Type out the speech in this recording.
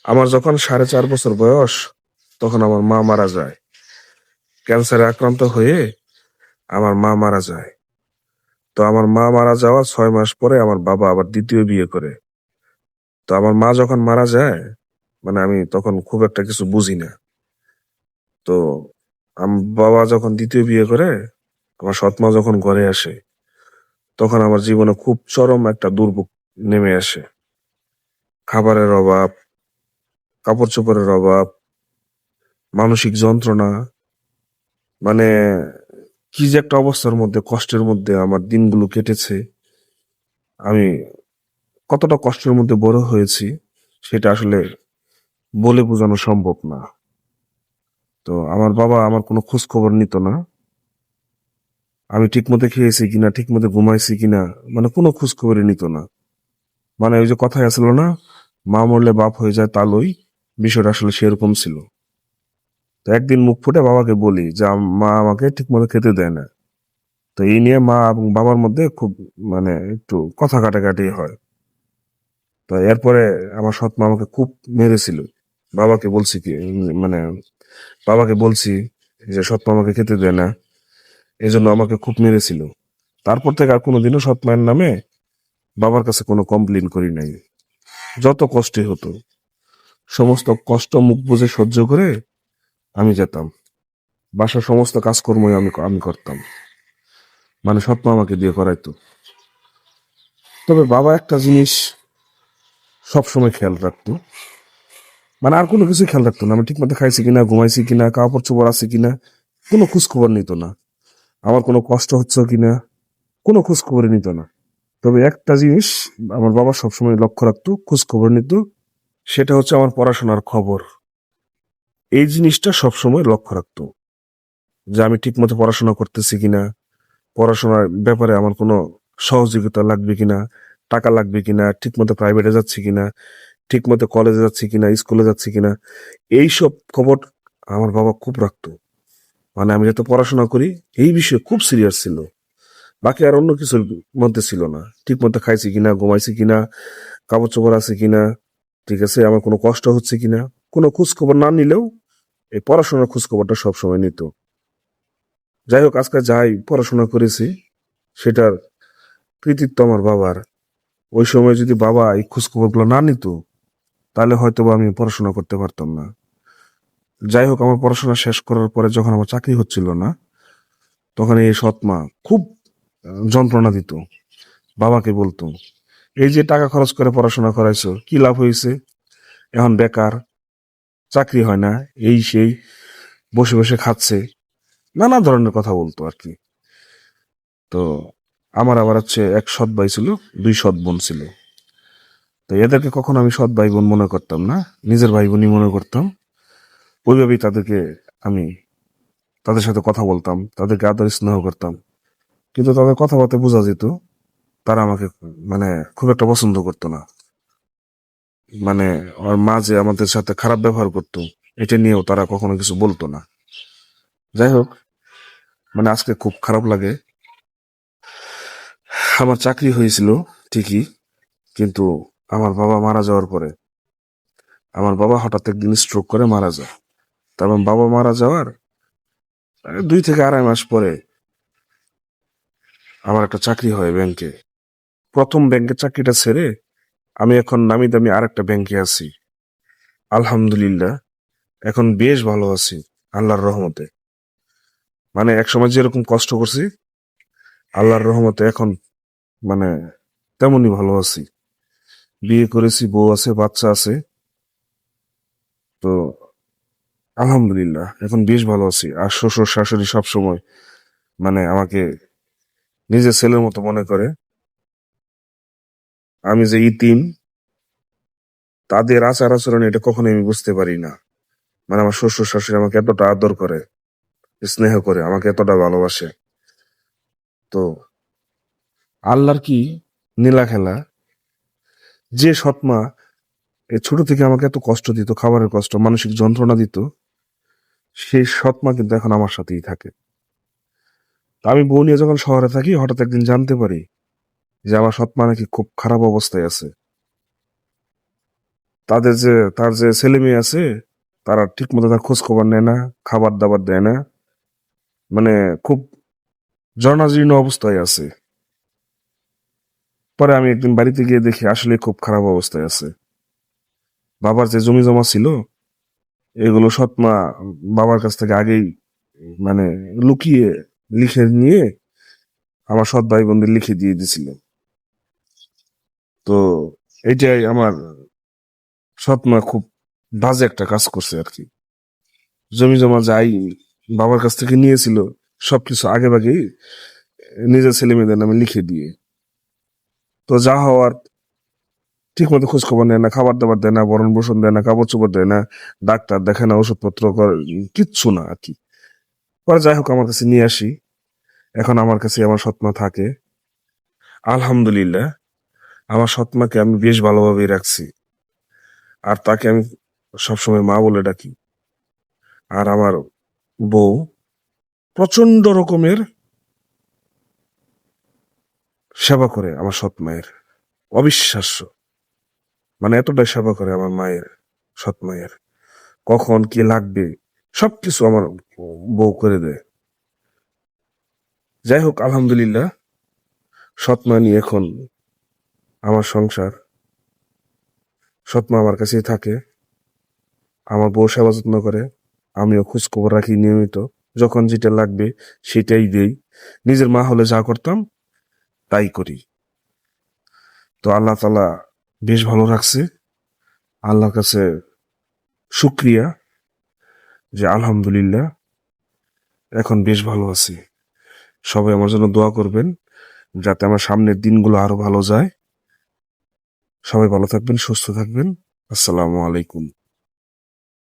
আমার যখন 4.5 বছর বয়স, তখন আমার মা মারা যায়। ক্যান্সারে আক্রান্ত হয়ে আমার মা মারা যায়। তো আমার মা মারা যাওয়ার 6 মাস পরে আমার বাবা আবার দ্বিতীয় বিয়ে করে। তো আমার মা যখন মারা যায়, মানে আমি তখন খুব একটা কিছু বুঝি না। তো বাবা যখন দ্বিতীয় বিয়ে করে, আমার সৎ মা যখন ঘরে আসে, তখন আমার জীবনে খুব চরম একটা দুর্ভোগ নেমে আসে। খাবারের অভাব, কাপড় চোপড়ের অভাব, মানসিক যন্ত্রণা, মানে কি যে একটা অবস্থার মধ্যে, কষ্টের মধ্যে আমার দিনগুলো কেটেছে। আমি কতটা কষ্টের মধ্যে বড় হয়েছি সেটা আসলে বলে বোঝানো সম্ভব না। তো আমার বাবা আমার কোনো খোঁজ খবর নিত না। আমি ঠিক মতো খেয়েছি কিনা, ঠিক মতো ঘুমাইছি কিনা, মানে কোনো খোঁজ খবরই নিত না। মানে ওই যে কথাই আসলো না, মা মরলে বাপ হয়ে যায় তালই, বিষয়টা আসলে সেরকম ছিল। তো একদিন মুখ ফুটে বাবাকে বলি যে মা আমাকে ঠিক মতো খেতে দেয় না। তো এই নিয়ে মা এবং বাবার মধ্যে খুব মানে একটু কথা কাটাকাটি হয়। তো এরপরে আমার সৎ মা আমাকে খুব মেরেছিল। বাবাকে বলছি কি, মানে বাবাকে বলছি যে সৎ মা আমাকে খেতে দেয় না, এই জন্য আমাকে খুব মেরেছিল। তারপর থেকে আর কোনোদিনও সৎ মায়ের নামে বাবার কাছে কোনো কমপ্লেন করি নাই। যত কষ্টই হতো, সমস্ত কষ্ট মুখ বুজে সহ্য করে আমি যেতাম। বাসার সমস্ত কাজকর্মই আমি আমি করতাম, মানে সৎ মা আমাকে দিয়ে করাইতো। তবে বাবা একটা জিনিস সবসময় খেয়াল রাখতো, মানে আর কোনো কিছু খেয়াল রাখতো না। আমি ঠিক মতো খাইছি কিনা, ঘুমাইছি কিনা, কাপড় চোপড় আছে কিনা, কোনো খোঁজ খবর নিত না। আমার কোনো কষ্ট হচ্ছে কিনা, কোনো খোঁজ খবরই নিত না। তবে একটা জিনিস আমার বাবা সবসময় লক্ষ্য রাখতো, খোঁজ খবর নিত, সেটা হচ্ছে আমার পড়াশোনার খবর। এই জিনিসটা সবসময় লক্ষ্য রাখতো যে আমি ঠিক মতো পড়াশোনা করতেছি কিনা, পড়াশোনার ব্যাপারে আমার কোনো সহযোগিতা লাগবে কিনা, টাকা লাগবে কিনা, ঠিক মতো প্রাইভেটে যাচ্ছি কিনা, ঠিক মতো কলেজে যাচ্ছি কিনা, স্কুলে যাচ্ছি কিনা, এইসব খবর আমার বাবা খুব রাখতো। মানে আমি যাতে পড়াশোনা করি এই বিষয়ে খুব সিরিয়াস ছিল। বাকি আর অন্য কিছুর মধ্যে ছিল না। ঠিক মতো খাইছি কিনা, ঘুমাইছি কিনা, কাপড় চোপড় আছে কিনা, ঠিক আছে, আমার কোনো কষ্ট হচ্ছে কিনা, কোনো খোঁজ খবর না নিলেও এই পড়াশোনার খোঁজ খবরটা সবসময় নিত। যাই হোক, আজকে যাই পড়াশোনা করেছি সেটার কৃতিত্ব আমার বাবার। ওই সময় যদি বাবা এই খোঁজ খবরগুলো না নিত, তাহলে হয়তো বা আমি পড়াশোনা করতে পারতাম না। যাই হোক, আমার পড়াশোনা শেষ করার পরে যখন আমার চাকরি হচ্ছিল না, তখন এই সৎ মা খুব যন্ত্রণা দিত। বাবাকে বলতো, এই যে টাকা খরচ করে পড়াশোনা করাইছো, কি লাভ হয়েছে? এখন বেকার, চাকরি হয় না, এই সেই, বসে বসে খাচ্ছে, নানা ধরনের কথা বলতো আর কি। তো আমার আবার হচ্ছে এক সৎ ভাই ছিল, দুই সৎ বোন ছিল। তো এদেরকে কখনো আমি সৎ ভাই বোন মনে করতাম না, নিজের ভাই বোনই মনে করতাম। ওইভাবেই তাদেরকে আমি তাদের সাথে কথা বলতাম, তাদেরকে আদর স্নেহ করতাম। কিন্তু তাদের কথাবার্তা বোঝা যেত তারা আমাকে মানে খুব একটা পছন্দ করতো না। মানে ওর মা যে আমাদের সাথে খারাপ ব্যবহার করতো, এটা নিয়েও তারা কখনো কিছু বলতো না। যাই হোক, মানে আজকে খুব খারাপ লাগে। আমার চাকরি হয়েছিল ঠিকই, কিন্তু আমার বাবা মারা যাওয়ার পরে, আমার বাবা হঠাৎ একদিন স্ট্রোক করে মারা যায়। তারপর বাবা মারা যাওয়ার 2 থেকে আড়াই মাস পরে আমার একটা চাকরি হয় ব্যাংকে। প্রথম ব্যাংকের চাকরিটা ছেড়ে আমি এখন নামি দামি আর একটা ব্যাংকে আছি। আলহামদুলিল্লাহ, এখন বেশ ভালো আছি আল্লাহর রহমতে। মানে একসময় যেরকম কষ্ট করছি, আল্লাহর রহমতে এখন মানে তেমনই ভালো আছি। বিয়ে করেছি, বউ আছে, বাচ্চা আছে। তো আলহামদুলিল্লাহ এখন বেশ ভালো আছি। আর শ্বশুর শাশুড়ি সব সময় মানে আমাকে নিজের ছেলের মতো মনে করে। আমি যে ইতিম, তাদের আচার আচরণ এটা কখনোই আমি বুঝতে পারি না। মানে আমার শ্বশুর শাশুড়ি আমাকে এতটা আদর করে, স্নেহ করে, আমাকে এতটা ভালোবাসে। তো আল্লাহর কি নীলা খেলা, যে সৎমা এই ছোট থেকে আমাকে এত কষ্ট দিত, খাবারের কষ্ট, মানসিক যন্ত্রণা দিত, সেই সৎমা কিন্তু এখন আমার সাথেই থাকে। তা আমি বউ নিয়ে যখন শহরে থাকি, হঠাৎ একদিন জানতে পারি যে আমার সৎমা নাকি খুব খারাপ অবস্থায় আছে। তার যে ছেলে মেয়ে আছে, তারা ঠিক মতো তার খোঁজ খবর নেয় না, খাবার দাবার দেয় না, মানে খুব জরাজীর্ণ অবস্থায় আছে। পরে আমি একদিন বাড়িতে গিয়ে দেখি আসলে খুব খারাপ অবস্থায় আছে। বাবার যে জমি জমা ছিল, এগুলো সৎমা বাবার কাছ থেকে আগেই মানে লুকিয়ে লিখে নিয়ে আমার সৎ ভাই বোনদের লিখে দিয়ে দিছিল। তো এটাই আমার সৎমা খুব বাজে একটা কাজ করছে আর কি। জমি জমা যাই বাবার কাছ থেকে নিয়েছিল, সবকিছু আগে ভাগেই নিজের ছেলে মেয়েদের নামে লিখে দিয়ে, তো যা হওয়ার ঠিক মতো খোঁজ খবর নেয় না, খাবার দাবার দেয় না, ভরণ পোষণ দেয় না, কাপড় চোপড় দেয় না, ডাক্তার দেখে না, ওষুধপত্র কিচ্ছু না আর কি। পরে যাই হোক আমার কাছে নিয়ে আসি, এখন আমার কাছে আমার সৎমা থাকে। আলহামদুলিল্লাহ, আমার সৎমাকে আমি বেশ ভালোভাবেই রাখছি, আর তাকে আমি সবসময় মা বলে ডাকি। আর আমার বউ প্রচন্ড রকমের সেবা করে আমার সৎ মায়ের, অবিশ্বাস্য, মানে এতটাই সেবা করে আমার মায়ের, সৎ মায়ের। কখন কি লাগবে সবকিছু আমার বউ করে দেয়। যাই হোক আলহামদুলিল্লাহ, সৎ মা নিয়ে এখন আমার সংসার। সৎ মা আমার কাছেই থাকে, আমার বউ সেবা যত্ন করে, আমিও খোঁজ খবর রাখি নিয়মিত, যখন যেটা লাগবে সেটাই দেই। নিজের মা হলে যা করতাম তাই করি। তো আল্লাহ তাআলা বেশ ভালো রাখছে, আল্লাহর কাছে শুক্রিয়া যে আলহামদুলিল্লাহ এখন বেশ ভালো আছি। সবাই আমার জন্য দোয়া করবেন যাতে আমার সামনের দিনগুলো আরো ভালো যায়। সবাই ভালো থাকবেন, সুস্থ থাকবেন। আসসালামু আলাইকুম।